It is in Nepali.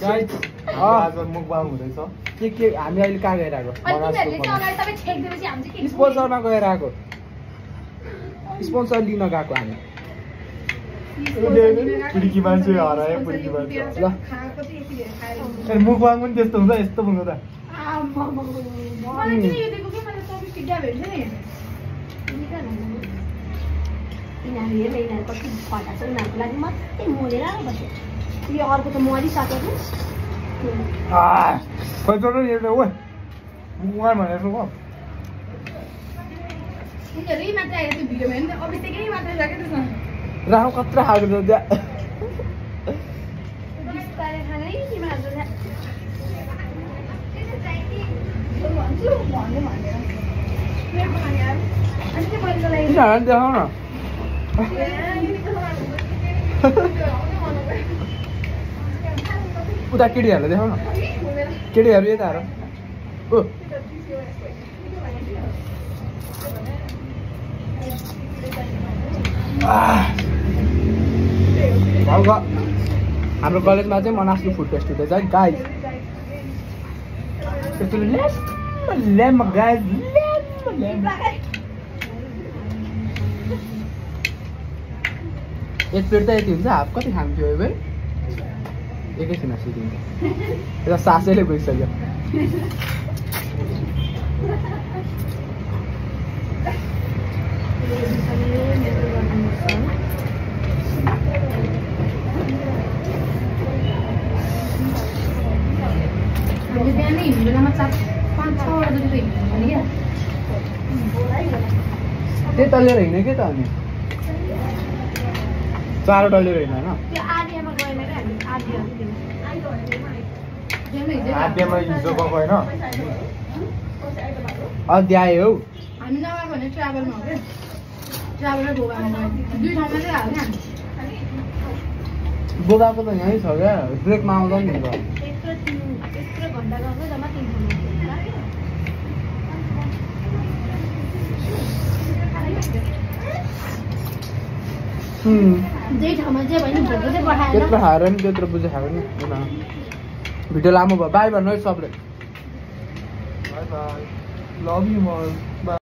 गाइस आज मुकबाङ हुँदैछ के हामी अहिले कहाँ गएर आएको स्पोन्सरमा गएर आएको स्पोन्सर लिन गएको हामी पुर्की मान्छे हरायो पुर्की मान्छे ल मुकबाङ पनि त्यस्तो हुन्छ यस्तो हुन्छ त यो अर्को त मरिसकेको खोइ चोटो एउटा ओ मुकबाङ भनेर हो राहु कत्रा खाएको छ त्यहाँ देखाउ न उता केटीहरूलाई देखाउ न केटीहरू यताहरू ओ हाम्रो कलेजमा चाहिँ मनासको फुड टेस्ट हुँदैछ है गाइस ल्याम्ब गाइस एक प्लेट त यति हुन्छ हाफ कति खानु थियो भाइ एकैछिनमा सिकिन्छ यता सासैले गइसक्यो त्यही तलेर हिँड्यो के त अनि 4 डलेर हिँड्यो होइन आद्यमा हिजो गएको होइन अध्याय हौ हामी नगएको भने ट्राभलमा हो के ट्राभलर बोगामा गयो दुई ठाउँमा चाहिँ हाल्ने बोगाको त यहीँ छ क्या ब्रेकमा आउँदा नि हुन्छ यत्रो घण्टा गर्नु जम्मा 300 जे ठाउँमा जे भयो नि फोटो चाहिँ पठाएन त्यत्रो खाएर नि त्यत्रो बुझे खाएको नि भिडियो लामो भयो बाई भन्नु है सबले bye bye love you mall